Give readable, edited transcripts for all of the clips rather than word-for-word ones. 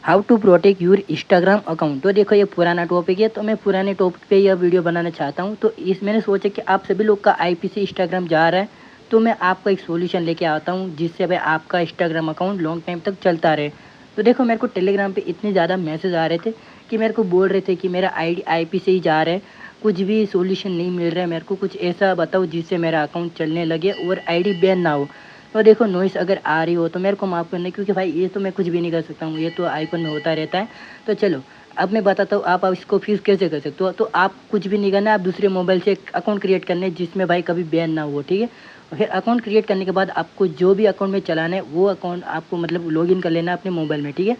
How to protect your Instagram account. तो देखो ये पुराना टॉपिक है, तो मैं पुराने टॉपिक पे यह वीडियो बनाना चाहता हूँ। तो इस मैंने सोचा कि आप सभी लोग का आईपी से इंस्टाग्राम जा रहा है, तो मैं आपका एक सॉल्यूशन लेके आता हूँ जिससे भाई आपका इंस्टाग्राम अकाउंट लॉन्ग टाइम तक चलता रहे। तो देखो मेरे को टेलीग्राम पे इतने ज़्यादा मैसेज आ रहे थे कि मेरे को बोल रहे थे कि मेरा आईपी से ही जा रहा है, कुछ भी सॉल्यूशन नहीं मिल रहा है मेरे को, कुछ ऐसा बताओ जिससे मेरा अकाउंट चलने लगे और आईडी बैन ना हो। तो देखो नॉइस अगर आ रही हो तो मेरे को माफ़ करना, क्योंकि भाई ये तो मैं कुछ भी नहीं कर सकता हूँ, ये तो आईफोन में होता रहता है। तो चलो अब मैं बताता हूँ आप इसको फिक्स कैसे कर सकते हो। तो आप कुछ भी नहीं करना है, आप दूसरे मोबाइल से एक अकाउंट क्रिएट करना है जिसमें भाई कभी बैन ना हो, ठीक है। और फिर अकाउंट क्रिएट करने के बाद आपको जो भी अकाउंट में चलाना है वो अकाउंट आपको मतलब लॉगिन कर लेना है अपने मोबाइल में, ठीक है।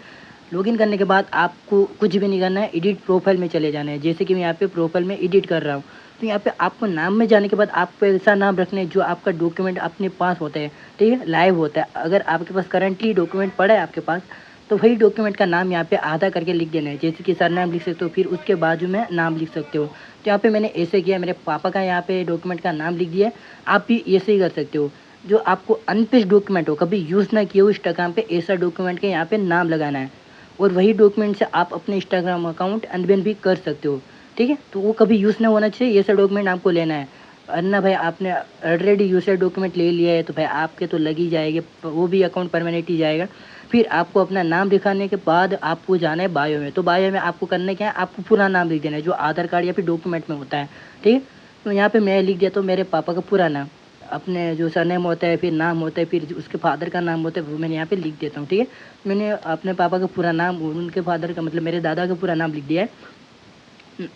लॉगिन करने के बाद आपको कुछ भी नहीं करना है, एडिट प्रोफाइल में चले जाना है। जैसे कि मैं यहाँ पे प्रोफाइल में एडिट कर रहा हूँ, तो यहाँ पे आपको नाम में जाने के बाद आपको ऐसा नाम रखना है जो आपका डॉक्यूमेंट अपने पास होता है, ठीक है, लाइव होता है। अगर आपके पास करंटली डॉक्यूमेंट पड़ा है आपके पास, तो वही डॉक्यूमेंट का नाम यहाँ पे आधा करके लिख देना है। जैसे कि सरनाम लिख सकते हो, फिर उसके बाजू में नाम लिख सकते हो। तो यहाँ पे मैंने ऐसे किया, मेरे पापा का यहाँ पे डॉक्यूमेंट का नाम लिख दिया है। आप भी ऐसे ही कर सकते हो। जो आपको अनपेज डॉक्यूमेंट हो, कभी यूज़ ना किए हो इंस्टाग्राम पे, ऐसा डॉक्यूमेंट के यहाँ पे नाम लगाना है। और वही डॉक्यूमेंट से आप अपने इंस्टाग्राम अकाउंट अनबैन भी कर सकते हो, ठीक है। तो वो कभी यूज़ ना होना चाहिए, ये सब डॉक्यूमेंट आपको लेना है। वरना भाई आपने ऑलरेडी यूजर डॉक्यूमेंट ले लिया है तो भाई आपके तो लग ही जाएंगे, वो भी अकाउंट परमानेंट ही जाएगा। फिर आपको अपना नाम दिखाने के बाद आपको जाना है बायो में। तो बायो में आपको करना क्या है, आपको पूरा नाम लिख देना है जो आधार कार्ड या फिर डॉक्यूमेंट में होता है, ठीक है। तो यहाँ पे मैं लिख दिया तो मेरे पापा का पूरा नाम, अपने जो सरनेम होता है, फिर नाम होता है, फिर उसके फादर का नाम होता है, वो मैंने यहाँ पे लिख देता हूँ, ठीक है। मैंने अपने पापा का पूरा नाम और उनके फादर का मतलब मेरे दादा का पूरा नाम लिख दिया है।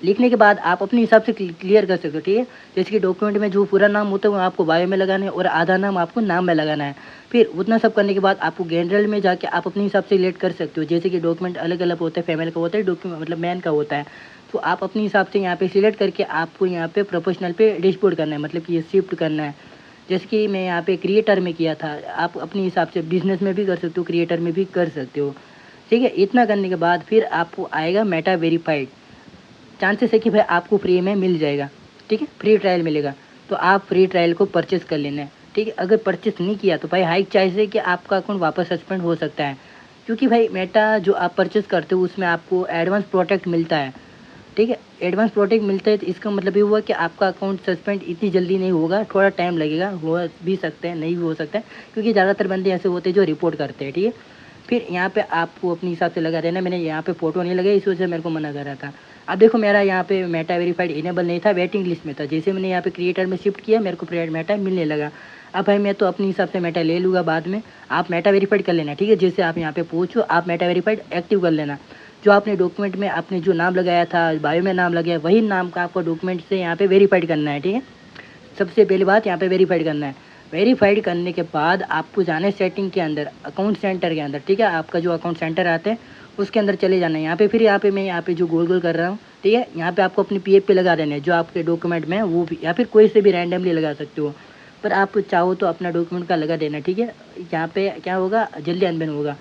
लिखने के बाद आप अपने हिसाब से क्लियर कर सकते हो, ठीक है। जैसे कि डॉक्यूमेंट में जो पूरा नाम होता है वो आपको बायो में लगाना है और आधा नाम आपको नाम में लगाना है। फिर उतना सब करने के बाद आपको जनरल में जाके आप अपने हिसाब से सिलेक्ट कर सकते हो। जैसे कि डॉक्यूमेंट अलग अलग होते हैं, फीमेल का होता है डॉक्यूमेंट, मतलब मैन का होता है। तो आप अपने हिसाब से यहाँ पे सिलेक्ट करके आपको यहाँ पे प्रोफेशनल पे डैशबोर्ड करना है, मतलब कि ये शिफ्ट करना है। जैसे कि मैं यहाँ पे क्रिएटर में किया था, आप अपने हिसाब से बिजनेस में भी कर सकते हो, क्रिएटर में भी कर सकते हो, ठीक है। इतना करने के बाद फिर आपको आएगा मेटा वेरीफाइड। चांसेस है कि भाई आपको फ्री में मिल जाएगा, ठीक है, फ्री ट्रायल मिलेगा। तो आप फ्री ट्रायल को परचेस कर लेना है, ठीक है। अगर परचेस नहीं किया तो भाई हाई चांस है कि आपका अकाउंट वापस सस्पेंड हो सकता है, क्योंकि भाई मेटा जो आप परचेस करते हो उसमें आपको एडवांस प्रोटेक्ट मिलता है, ठीक है। एडवांस प्रोटेक्ट मिलता है तो इसका मतलब ये हुआ कि आपका अकाउंट सस्पेंड इतनी जल्दी नहीं होगा, थोड़ा टाइम लगेगा, हो भी सकता है, नहीं भी हो सकता है, क्योंकि ज़्यादातर बंदे ऐसे होते हैं जो रिपोर्ट करते हैं, ठीक है। फिर यहाँ पे आपको अपने हिसाब से लगा देना। मैंने यहाँ पे फ़ोटो नहीं लगाई, इस वजह से मेरे को मना कर रहा था। अब देखो मेरा यहाँ पे मेटा वेरीफाइड इनेबल नहीं था, वेटिंग लिस्ट में था। जैसे मैंने यहाँ पे क्रिएटर में शिफ्ट किया, मेरे को मेटा मिलने लगा। अब भाई मैं तो अपने हिसाब से मेटा ले लूँगा बाद में। आप मेटा वेरीफाइड कर लेना, ठीक है। जैसे आप यहाँ पे पहुँचो, आप मेटा वेरीफाइड एक्टिव कर लेना। जो आपने डॉक्यूमेंट में आपने जो नाम लगाया था, बायो में नाम लगाया, वही नाम का आपको डॉक्यूमेंट से यहाँ पे वेरीफाइड करना है, ठीक है। सबसे पहली बात यहाँ पे वेरीफाइड करना है। वेरीफाइड करने के बाद आपको जाना है सेटिंग के अंदर, अकाउंट सेंटर के अंदर, ठीक है। आपका जो अकाउंट सेंटर आता है उसके अंदर चले जाना है। यहाँ पे फिर यहाँ पे मैं यहाँ पे जो गोल गोल कर रहा हूँ, ठीक है, यहाँ पे आपको अपनी पीएफ पे लगा देना है जो आपके डॉक्यूमेंट में है वो भी, या फिर कोई से भी रैंडमली लगा सकते हो, पर आप चाहो तो अपना डॉक्यूमेंट का लगा देना, ठीक है। यहाँ पे क्या होगा, जल्दी अनबैन होगा।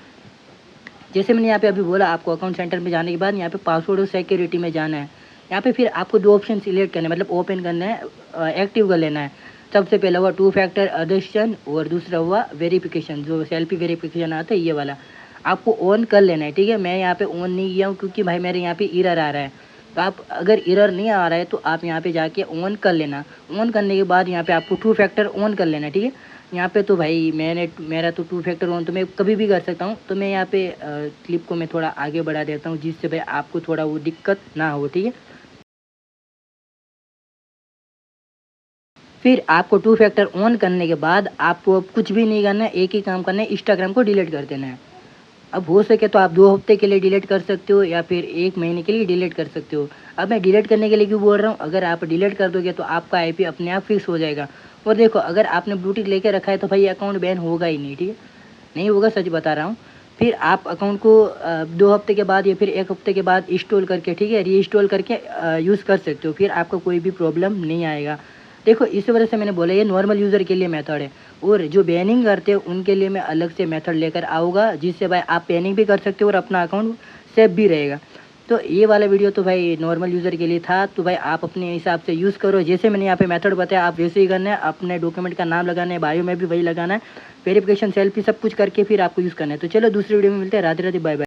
जैसे मैंने यहाँ पे अभी बोला, आपको अकाउंट सेंटर में जाने के बाद यहाँ पे पासवर्ड और सिक्योरिटी में जाना है। यहाँ पे फिर आपको दो ऑप्शन सिलेक्ट करना है, मतलब ओपन करना है, एक्टिव कर लेना है। सबसे पहला हुआ 2 फैक्टर ऑथेंटिकेशन और दूसरा हुआ वेरिफिकेशन, जो सेल्फी वेरिफिकेशन आता है ये वाला आपको ऑन कर लेना है, ठीक है। मैं यहाँ पे ऑन नहीं किया हूँ क्योंकि भाई मेरे यहाँ पे एरर आ रहा है। तो आप अगर एरर नहीं आ रहा है तो आप यहाँ पे जाके ऑन कर लेना। ऑन करने के बाद यहाँ पे आपको 2 फैक्टर ऑन कर लेना, ठीक है। यहाँ पे तो भाई मेरा तो 2 फैक्टर ऑन तो मैं कभी भी कर सकता हूँ। तो मैं यहाँ पे क्लिप को मैं थोड़ा आगे बढ़ा देता हूँ जिससे भाई आपको थोड़ा वो दिक्कत ना हो, ठीक है। फिर आपको 2 फैक्टर ऑन करने के बाद आपको अब कुछ भी नहीं करना है, एक ही काम करना है, इंस्टाग्राम को डिलीट कर देना है। अब हो सके तो आप 2 हफ्ते के लिए डिलीट कर सकते हो या फिर 1 महीने के लिए डिलीट कर सकते हो। अब मैं डिलीट करने के लिए क्यों बोल रहा हूँ, अगर आप डिलीट कर दोगे तो आपका आईपी अपने आप फिक्स हो जाएगा। और देखो अगर आपने ब्लू टिक लेके रखा है तो भाई अकाउंट बैन होगा ही नहीं, ठीक है, नहीं होगा, सच बता रहा हूँ। फिर आप अकाउंट को 2 हफ्ते के बाद या फिर 1 हफ्ते के बाद इंस्टॉल करके, ठीक है, रीइंस्टॉल करके यूज़ कर सकते हो, फिर आपको कोई भी प्रॉब्लम नहीं आएगा। देखो इस वजह से मैंने बोला ये नॉर्मल यूज़र के लिए मेथड है, और जो बैनिंग करते हैं उनके लिए मैं अलग से मेथड लेकर आऊँगा जिससे भाई आप बैनिंग भी कर सकते हो और अपना अकाउंट सेफ भी रहेगा। तो ये वाला वीडियो तो भाई नॉर्मल यूज़र के लिए था। तो भाई आप अपने हिसाब से यूज़ करो, जैसे मैंने यहाँ पे मेथड बताया आप वैसे ही करना है। अपने डॉक्यूमेंट का नाम लगाना है, बायो में भी वही लगाना है, वेरिफिकेशन सेल्फी सब कुछ करके फिर आपको यूज़ करना है। तो चलो दूसरी वीडियो में मिलते हैं। Radhe Radhe, bye bye.